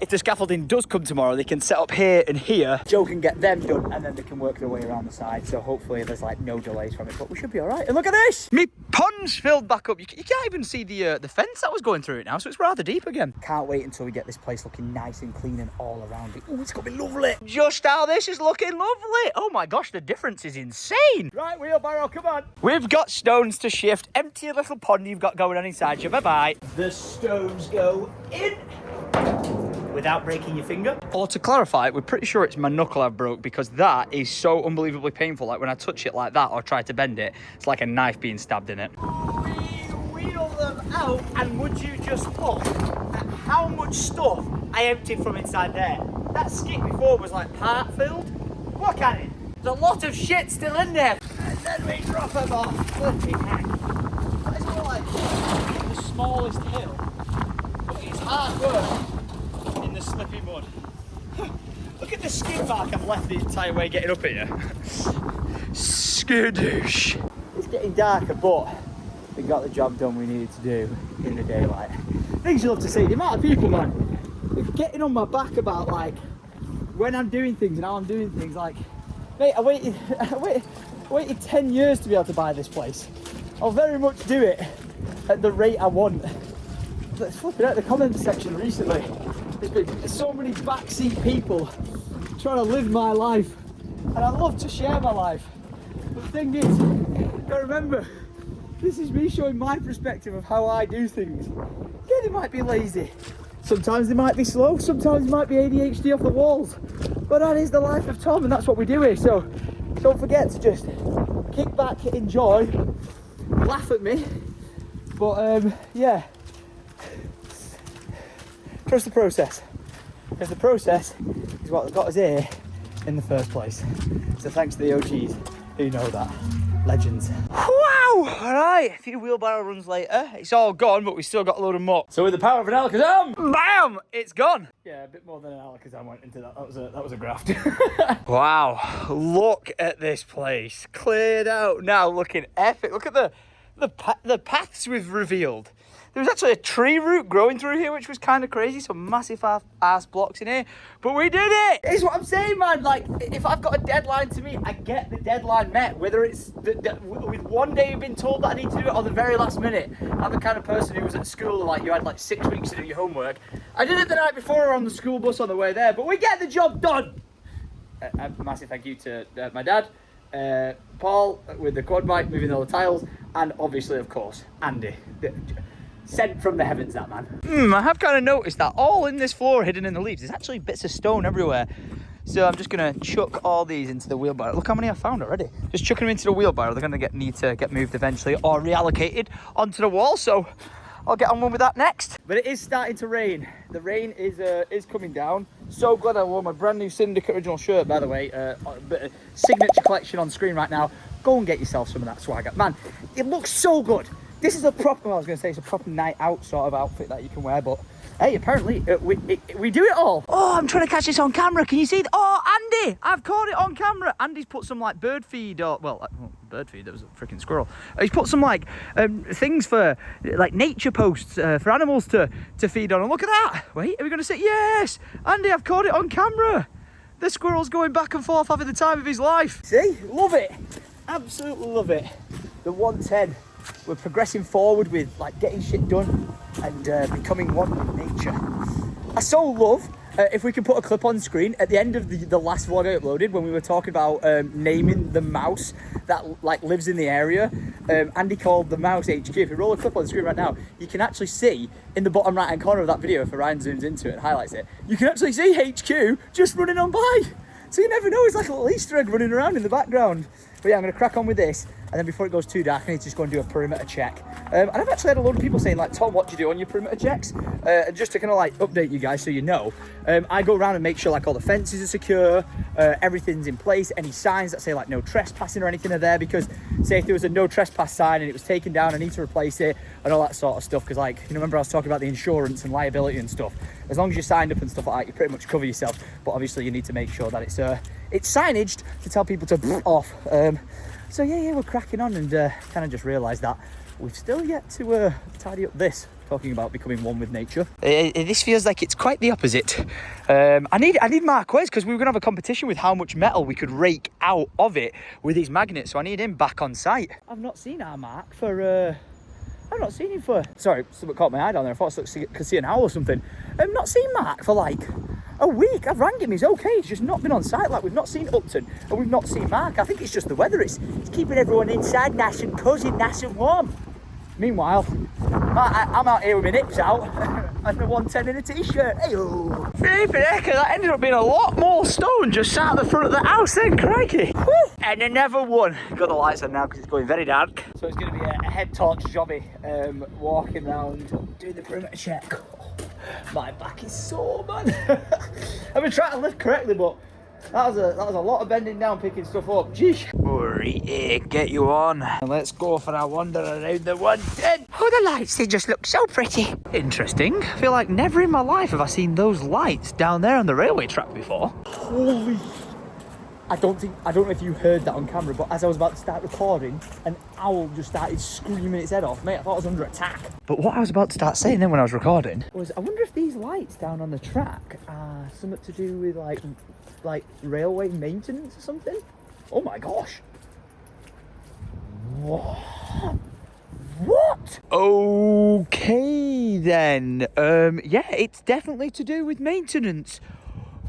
if the scaffolding does come tomorrow, they can set up here and here. Joe can get them done, and then they can work their way around the side. So hopefully there's like no delays from it, but we should be all right. And look at this! Me pond's filled back up. You can't even see the fence that was going through it now, so it's rather deep again. Can't wait until we get this place looking nice and clean and all around it. Oh, it's gonna be lovely. Just how this is looking lovely. Oh my gosh, the difference is insane. Right, wheelbarrow, come on. We've got stones to shift. Empty a little pond you've got going on inside you. Bye-bye. The stones go in. Without breaking your finger. Or to clarify, we're pretty sure it's my knuckle I've broke, because that is so unbelievably painful. Like when I touch it like that or try to bend it, it's like a knife being stabbed in it. We wheel them out, and would you just look at how much stuff I emptied from inside there. That skip before was like part filled. Look at it. There's a lot of shit still in there. And then we drop them off. Flipping heck. That is more like the smallest hill. But it's hard work. In the slippy mud. Look at the skid mark I've left the entire way getting up here. Skadoosh. It's getting darker, but we got the job done we needed to do in the daylight. Things you love to see. The amount of people, man, they're getting on my back about like when I'm doing things and how I'm doing things. Like, mate, I waited 10 years to be able to buy this place. I'll very much do it at the rate I want. Let's flip it out the comment section recently. There's been so many backseat people trying to live my life, and I love to share my life. But the thing is, gotta remember, this is me showing my perspective of how I do things. Yeah, they might be lazy. Sometimes they might be slow. Sometimes they might be ADHD off the walls. But that is the life of Tom, and that's what we do here. So don't forget to just kick back, enjoy, laugh at me. But yeah. Trust the process, because the process is what got us here in the first place. So thanks to the OGs who know that. Legends. Wow! Alright, a few wheelbarrow runs later. It's all gone, but we still got a load of more. So with the power of an Alakazam, BAM! It's gone! Yeah, a bit more than an Alakazam went into that. That was a graft. Wow, look at this place. Cleared out. Now looking epic. Look at the paths we've revealed. There was actually a tree root growing through here, which was kind of crazy. Some massive ass blocks in here, but we did it. It's what I'm saying, man. Like, if I've got a deadline to meet, I get the deadline met. Whether it's with one day you've been told that I need to do it, or the very last minute. I'm the kind of person who was at school, like you had like 6 weeks to do your homework. I did it the night before on the school bus on the way there, but we get the job done. A massive thank you to my dad, Paul with the quad bike moving all the tiles, and obviously, of course, Andy. Sent from the heavens, that man. I have kind of noticed that all in this floor hidden in the leaves, there's actually bits of stone everywhere. So I'm just gonna chuck all these into the wheelbarrow. Look how many I found already. Just chucking them into the wheelbarrow. They're gonna need to get moved eventually or reallocated onto the wall. So I'll get on with that next. But it is starting to rain. The rain is coming down. So glad I wore my brand new Syndicate original shirt, by the way. Signature collection on screen right now. Go and get yourself some of that swagger. Man, it looks so good. This is a proper, I was going to say, it's a proper night out sort of outfit that you can wear, but hey, apparently we do it all. Oh, I'm trying to catch this on camera. Can you see it? Oh, Andy, I've caught it on camera. Andy's put some like bird feed, or well, bird feed, there was a freaking squirrel. He's put some like things for like nature posts for animals to feed on. And look at that. Wait, are we going to say, yes, Andy, I've caught it on camera. The squirrel's going back and forth having the time of his life. See, love it. Absolutely love it. The 110. we're progressing forward with like getting shit done and becoming one with nature. I so love, if we can put a clip on screen, at the end of the last vlog I uploaded when we were talking about naming the mouse that like lives in the area, Andy called the mouse HQ. If you roll a clip on the screen right now, you can actually see in the bottom right hand corner of that video, if Ryan zooms into it and highlights it, you can actually see HQ just running on by. So you never know, it's like a little Easter egg running around in the background. But yeah, I'm going to crack on with this, and then before it goes too dark, I need to just go and do a perimeter check. And I've actually had a load of people saying, like, Tom, what do you do on your perimeter checks? And just to kind of like update you guys so you know, I go around and make sure like all the fences are secure, everything's in place, any signs that say like no trespassing or anything are there, because say if there was a no trespass sign and it was taken down, I need to replace it and all that sort of stuff. Because like, you know, remember I was talking about the insurance and liability and stuff. As long as you're signed up and stuff like that, you pretty much cover yourself. But obviously you need to make sure that it's signaged to tell people to off. So yeah, we're cracking on, and kind of just realised that we've still yet to tidy up this, talking about becoming one with nature. This feels like it's quite the opposite. I need Mark Wes, because we were going to have a competition with how much metal we could rake out of it with these magnets, so I need him back on site. I've not seen our Mark for... I've not seen him for... Sorry, something caught my eye down there. I thought I could see an owl or something. I've not seen Mark for like a week. I've rang him, he's okay. He's just not been on site. Like, we've not seen Upton and we've not seen Mark. I think it's just the weather. It's keeping everyone inside nice and cosy, nice and warm. Meanwhile, I'm out here with my nips out and the 110 in a t-shirt. Hey-oh. Flippin' heck, that ended up being a lot more stone just sat at the front of the house then, crikey. Woo. And another one. Got the lights on now because it's going very dark. So it's going to be a head torch jobby, walking around, doing the perimeter check. My back is sore, man. I've been trying to lift correctly, but that was a lot of bending down, picking stuff up. Geesh. Hurry, get you on. And let's go for a wander around the 110. Oh, the lights, they just look so pretty. Interesting. I feel like never in my life have I seen those lights down there on the railway track before. Holy... I don't know if you heard that on camera, but as I was about to start recording, an owl just started screaming its head off. Mate, I thought I was under attack. But what I was about to start saying then when I was recording was, I wonder if these lights down on the track are something to do with like railway maintenance or something? Oh my gosh. What? Okay then. Yeah, it's definitely to do with maintenance.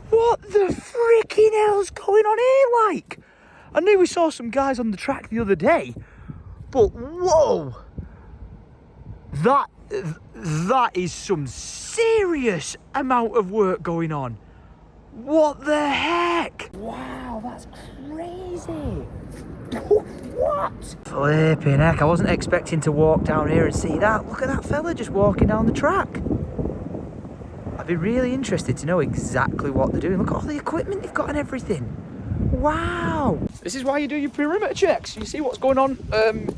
What the freaking hell's going on here, like? I knew we saw some guys on the track the other day, but whoa! That is some serious amount of work going on. What the heck? Wow, that's crazy. What? Flipping heck, I wasn't expecting to walk down here and see that. Look at that fella just walking down the track. I'd be really interested to know exactly what they're doing. Look at all the equipment they've got and everything. Wow. This is why you do your perimeter checks. You see what's going on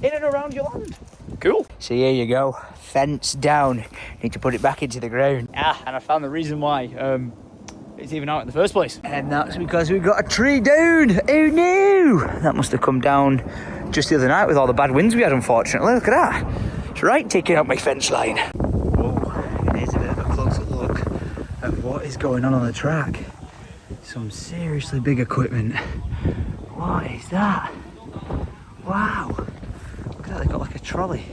in and around your land. Cool. So here you go. Fence down. Need to put it back into the ground. Ah, and I found the reason why it's even out in the first place. And that's because we got a tree down. Who knew? That must have come down just the other night with all the bad winds we had, unfortunately. Look at that. It's right taking out my fence line. Here's a bit of a closer look at what is going on the track. Some seriously big equipment. What is that? Wow. Look at that, they've got like a trolley,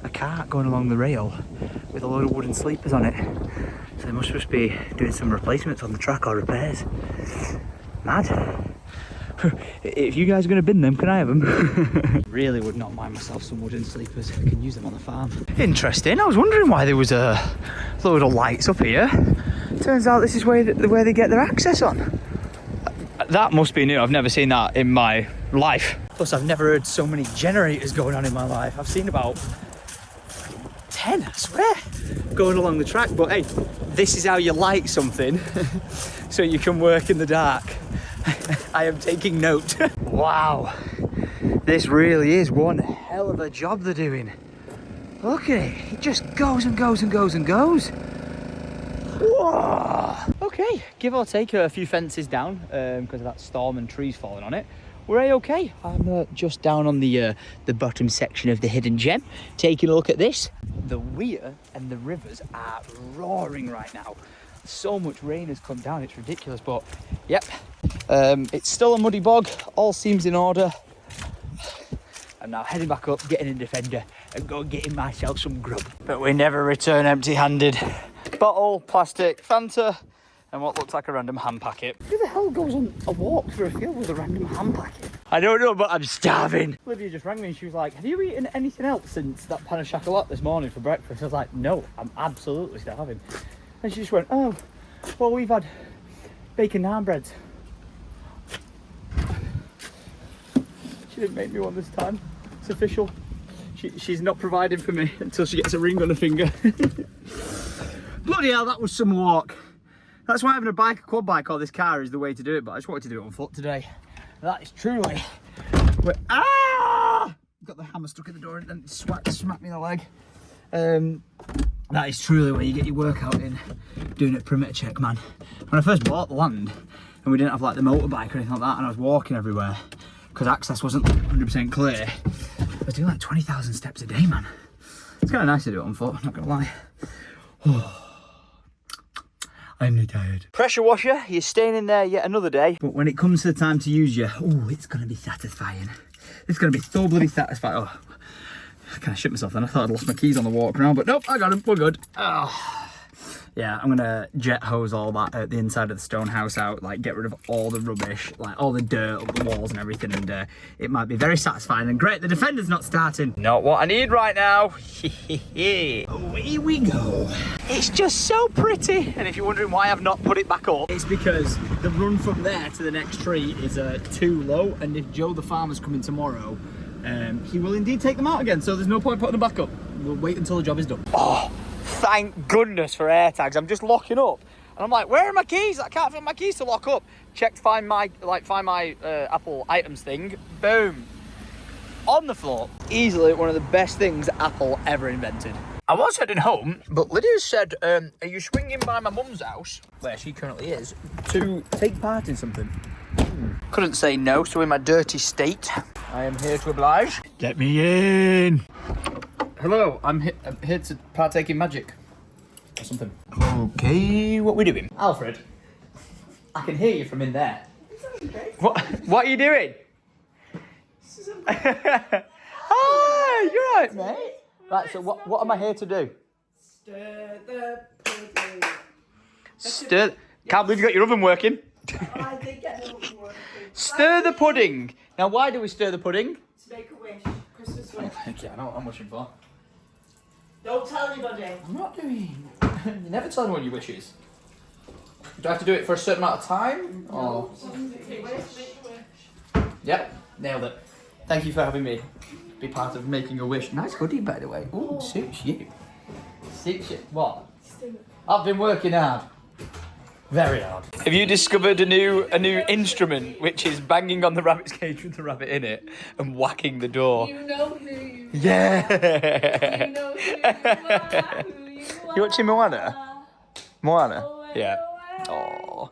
a cart going along the rail with a load of wooden sleepers on it. So they must just be doing some replacements on the track or repairs. Mad. If you guys are going to bin them, can I have them? Really would not mind myself some wooden sleepers. I can use them on the farm. Interesting. I was wondering why there was a load of lights up here. Turns out this is where they get their access on. That must be new. I've never seen that in my life. Plus, I've never heard so many generators going on in my life. I've seen about 10, I swear, going along the track. But hey, this is how you light something so you can work in the dark. I am taking note. Wow, this really is one hell of a job they're doing. Look at it, it just goes and goes and goes and goes. Whoa. Okay, give or take a few fences down because of that storm and trees falling on it. We're A-okay. I'm just down on the bottom section of the hidden gem, taking a look at this. The Weir and the rivers are roaring right now. So much rain has come down, it's ridiculous, but yep. It's still a muddy bog, all seems in order. I'm now heading back up, getting a defender, and go getting myself some grub. But we never return empty-handed. Bottle, plastic, Fanta, and what looks like a random ham packet. Who the hell goes on a walk through a field with a random ham packet? I don't know, but I'm starving. Olivia just rang me and she was like, have you eaten anything else since that pan of chocolate this morning for breakfast? I was like, no, I'm absolutely starving. And she just went, oh, well, we've had bacon naan breads. She didn't make me one this time. It's official. She's not providing for me until she gets a ring on her finger. Bloody hell, that was some walk. That's why having a bike, a quad bike, or this car is the way to do it, but I just wanted to do it on foot today. That is truly... Got the hammer stuck in the door and then smacked me in the leg. That is truly where you get your workout in, doing it perimeter check, man. When I first bought the land, and we didn't have like the motorbike or anything like that, and I was walking everywhere, because access wasn't 100% clear, I was doing like 20,000 steps a day, man. It's kind of nice to do it on foot, I'm not gonna lie. I'm not tired. Pressure washer, you're staying in there yet another day. But when it comes to the time to use you, oh, it's gonna be satisfying. It's gonna be so bloody satisfying. Oh, I kind of shit myself then. I thought I'd lost my keys on the walk around, but nope, I got them, we're good. Oh. Yeah, I'm gonna jet hose all that the inside of the stone house out, like get rid of all the rubbish, like all the dirt up the walls and everything, and it might be very satisfying and great. The defender's not starting. Not what I need right now. Away we go. It's just so pretty, and if you're wondering why I've not put it back up, it's because the run from there to the next tree is too low, and if Joe the farmer's coming tomorrow, he will indeed take them out again, so there's no point putting them back up. We'll wait until the job is done. Oh, thank goodness for air tags. I'm just locking up and I'm like, where are my keys? I can't find my keys to lock up. Check to find my Apple items thing. Boom, on the floor. Easily one of the best things Apple ever invented. I was heading home, but Lydia said, are you swinging by my mum's house, where she currently is, to take part in something? Couldn't say no, so in my dirty state, I am here to oblige. Let me in. Hello, I'm here to partake in magic. Or something. Okay, what we doing? Alfred, I can hear you from in there. What are you doing? Hi, you're right, mate. Right, so what am I here to do? Stir the pudding. Stir... Can't believe you got your oven working. I did get the oven working. Stir the pudding. Now, why do we stir the pudding? To make a wish. Christmas wish. Okay, I know what I'm wishing for. Don't tell anybody. I'm not doing... You never tell anyone your wishes. Do I have to do it for a certain amount of time? Or... Yep, nailed it. Thank you for having me be part of making a wish. Nice hoodie, by the way. Ooh, suits you. Suits you. What? I've been working hard. Very hard. Have you discovered a new instrument, which is banging on the rabbit's cage with the rabbit in it and whacking the door? You know who you are. Yeah. You know who you are. Who you are. You watching Moana? Moana? Away, Yeah. away. Oh.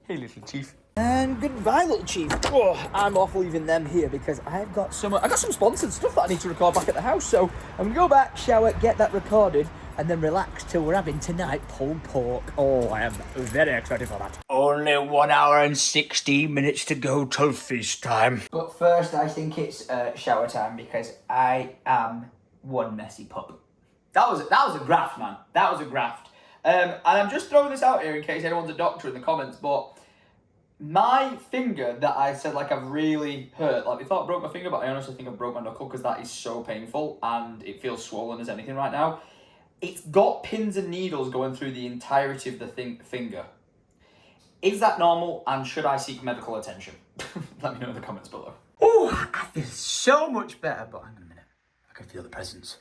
Hey, little chief. And goodbye, little chief. Oh, I'm off leaving them here because I got some sponsored stuff that I need to record back at the house. So I'm gonna go back, shower, get that recorded, and then relax till we're having tonight pulled pork. Oh, I am very excited for that. Only 1 hour and 16 minutes to go till feast time. But first, I think it's shower time because I am one messy pup. That was a graft, man. That was a graft. And I'm just throwing this out here in case anyone's a doctor in the comments, but my finger that I said like I've really hurt, like I thought I broke my finger, but I honestly think I broke my knuckle because that is so painful and it feels swollen as anything right now. It's got pins and needles going through the entirety of the finger. Is that normal and should I seek medical attention? Let me know in the comments below. Oh, I feel so much better, but hang on a minute. I can feel the presence.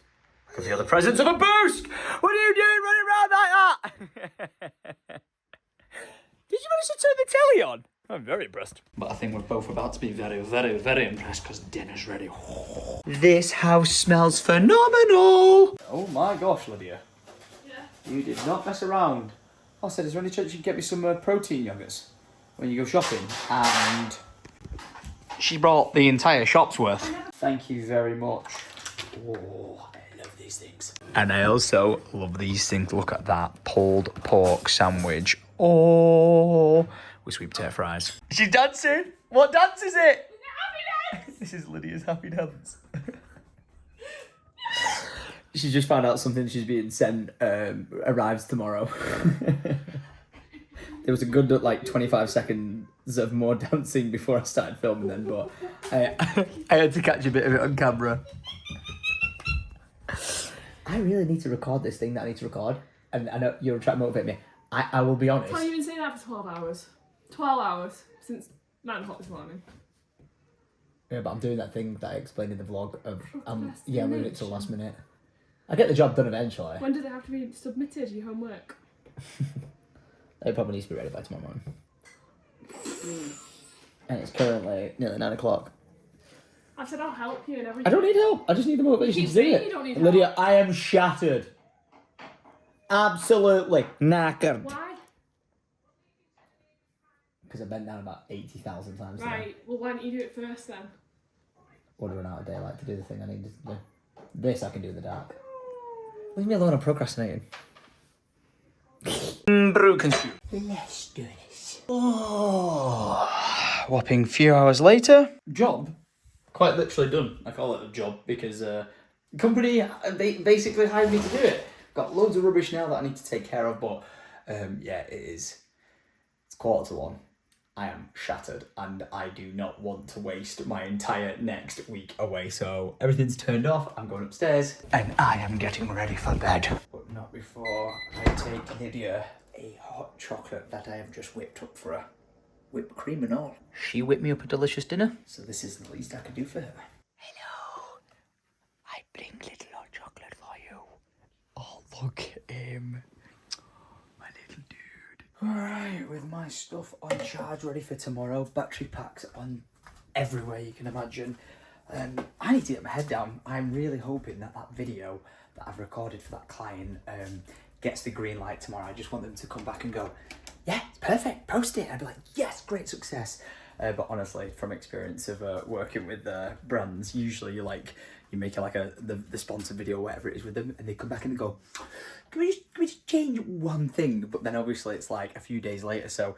I can feel the presence of a boost! What are you doing running around like that? Did you manage to turn the telly on? I'm very impressed. But I think we're both about to be very, very, very impressed because dinner's ready. This house smells phenomenal! Oh my gosh, Lydia. Yeah? You did not mess around. I said, is there any chance you can get me some protein yogurts when you go shopping? And she brought the entire shop's worth. Thank you very much. Oh, I love these things. And I also love these things. Look at that pulled pork sandwich. Oh, with sweet potato fries. She's dancing. What dance is it? Happy dance. This is Lydia's happy dance. She's just found out something she's being sent arrives tomorrow. There was a good like 25 seconds of more dancing before I started filming then, but I had to catch a bit of it on camera. I really need to record this thing that I need to record, and I know you're trying to motivate me. I will be honest. Can't even say that for 12 hours. 12 hours since 9 o'clock this morning. Yeah, but I'm doing that thing that I explained in the vlog of I'm leaving it till last minute. I get the job done eventually. When do they have to be submitted, your homework? It probably needs to be ready by tomorrow morning. And it's currently nearly 9 o'clock. I said I'll help you and everything. I don't need help. I just need the motivation You to do keep saying it. you don't need Lydia, help. I am shattered. Absolutely knackered. Why? Because I bent down about 80,000 times. Right, well why don't you do it first then? Would run out of daylight to do the thing I need to do. This I can do in the dark. Leave me alone, I'm procrastinating. Brew consume. Let's do this. Oh, whopping few hours later. Job? Quite literally done. I call it a job because company, they basically hired me to do it. Got loads of rubbish now that I need to take care of, but yeah, it is. It's 1:45. I am shattered and I do not want to waste my entire next week away. So everything's turned off. I'm going upstairs and I am getting ready for bed. But not before I take Lydia a hot chocolate that I have just whipped up for her. Whipped cream and all. She whipped me up a delicious dinner. So this is the least I could do for her. Hello. I bring little hot chocolate for you. Oh, look at him. My little dude. Alright, with my stuff on charge, ready for tomorrow. Battery packs on everywhere you can imagine. I need to get my head down. I'm really hoping that that video that I've recorded for that client gets the green light tomorrow. I just want them to come back and go, yeah, it's perfect, post it. I'd be like, yes, great success. But honestly, from experience of working with brands, usually you make it like the sponsored video or whatever it is with them, and they come back and they go, can we just change one thing? But then obviously it's like a few days later, so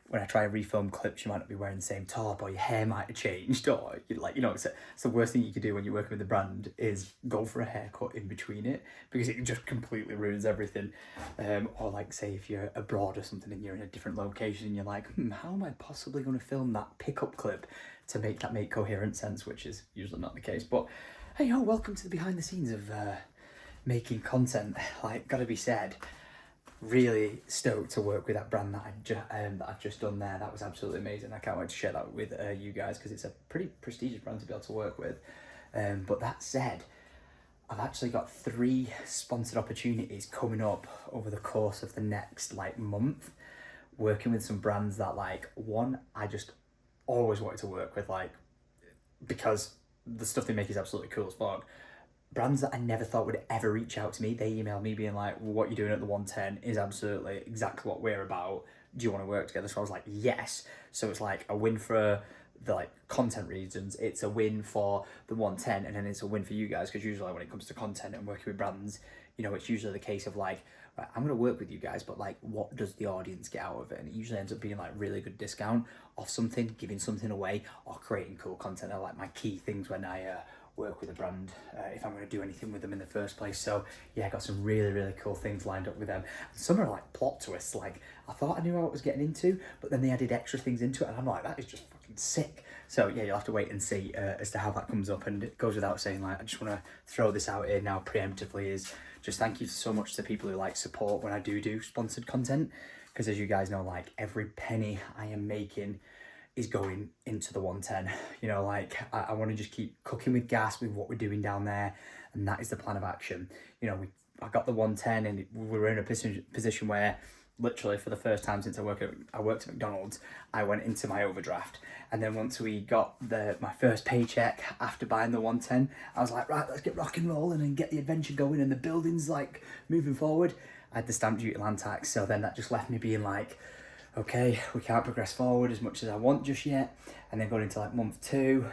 when I try to refilm clips, you might not be wearing the same top, or your hair might have changed, or it's the worst thing you could do when you're working with a brand is go for a haircut in between it, because it just completely ruins everything. Or like say if you're abroad or something and you're in a different location and you're like, how am I possibly going to film that pickup clip to make coherent sense, which is usually not the case. But hey, welcome to the behind the scenes of making content. Like, gotta be said, really stoked to work with that brand that I've just done there. That was absolutely amazing. I can't wait to share that with you guys, because it's a pretty prestigious brand to be able to work with. But that said, I've actually got 3 sponsored opportunities coming up over the course of the next month, working with some brands that one, I just always wanted to work with, because the stuff they make is absolutely cool as fuck. Brands that I never thought would ever reach out to me, they emailed me being like, what you're doing at the 110 is absolutely exactly what we're about. Do you want to work together? So I was like, yes. So it's like a win for the content reasons, it's a win for the 110, and then it's a win for you guys, because usually when it comes to content and working with brands, it's usually the case of right, I'm going to work with you guys, but what does the audience get out of it? And it usually ends up being really good discount off something, giving something away, or creating cool content. Are my key things when I work with a brand, if I'm going to do anything with them in the first place. So yeah, I got some really, really cool things lined up with them. Some are plot twists, I thought I knew what I was getting into, but then they added extra things into it, and I'm like, that is just fucking sick. So yeah, you'll have to wait and see as to how that comes up. And it goes without saying, I just want to throw this out here now preemptively, is just thank you so much to people who support when I do sponsored content, because as you guys know, every penny I am making is going into the 110. I want to just keep cooking with gas with what we're doing down there, and that is the plan of action. I got the 110, and we were in a position where literally for the first time since I worked at McDonald's, I went into my overdraft. And then once we got my first paycheck after buying the 110, I was like, right, let's get rock and rolling and get the adventure going, and the building's moving forward. I had the stamp duty land tax, so then that just left me being okay, we can't progress forward as much as I want just yet. And then going into month 2,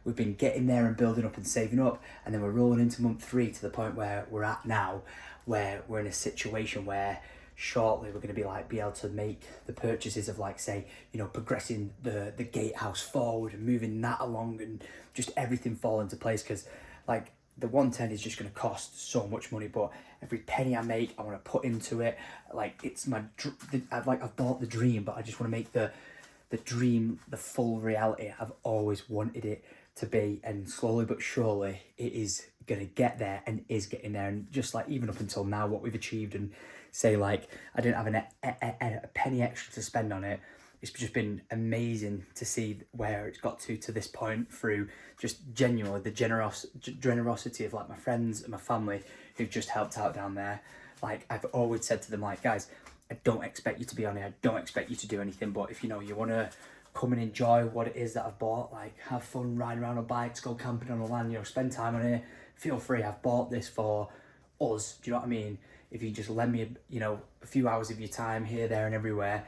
we've been getting there and building up and saving up, and then we're rolling into month 3 to the point where we're at now, where we're in a situation where shortly we're going to be able to make the purchases of say, progressing the gatehouse forward and moving that along, and just everything fall into place. Because the 110 is just going to cost so much money, but every penny I make, I want to put into it. Like, it's my, I've bought the dream, but I just want to make the dream the full reality I've always wanted it to be. And slowly but surely, it is going to get there and is getting there. And just like, even up until now, what we've achieved, and say like, I didn't have a penny extra to spend on it. It's just been amazing to see where it's got to this point through just genuinely the generosity of like my friends and my family who've just helped out down there. Like, I've always said to them, like, guys, I don't expect you to be on it. I don't expect you to do anything, but if you know, you want to come and enjoy what it is that I've bought, like have fun riding around on bikes, go camping on the land, you know, spend time on it, feel free. I've bought this for us. Do you know what I mean? If you just lend me, you know, a few hours of your time here, there and everywhere,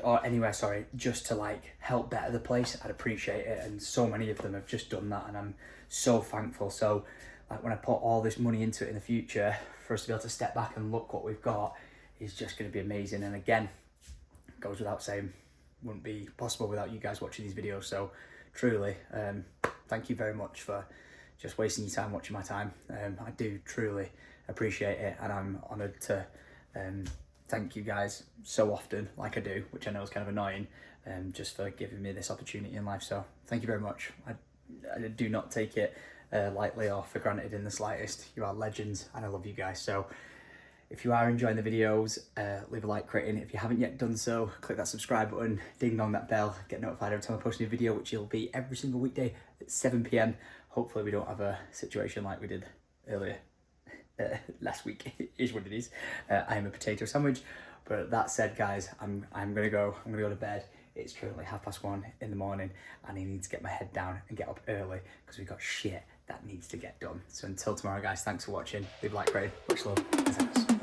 or anywhere, sorry, just to like help better the place, I'd appreciate it. And so many of them have just done that, and I'm so thankful. So like, when I put all this money into it in the future, for us to be able to step back and look what we've got is just going to be amazing. And again, goes without saying, wouldn't be possible without you guys watching these videos. So truly, thank you very much for just wasting your time watching my time. I do truly appreciate it, and I'm honoured to thank you guys so often, like I do, which I know is kind of annoying, just for giving me this opportunity in life. So thank you very much. I do not take it lightly or for granted in the slightest. You are legends, and I love you guys. So if you are enjoying the videos, leave a like rating. If you haven't yet done so, click that subscribe button, ding dong that bell, get notified every time I post a new video, which will be every single weekday at 7 PM. Hopefully we don't have a situation like we did earlier. Last week is what it is. I am a potato sandwich. But that said, guys, I'm gonna go to bed. It's currently 1:30 in the morning, and I need to get my head down and get up early because we've got shit that needs to get done. So until tomorrow, guys, thanks for watching. Leave a like, rating, much love, and thanks.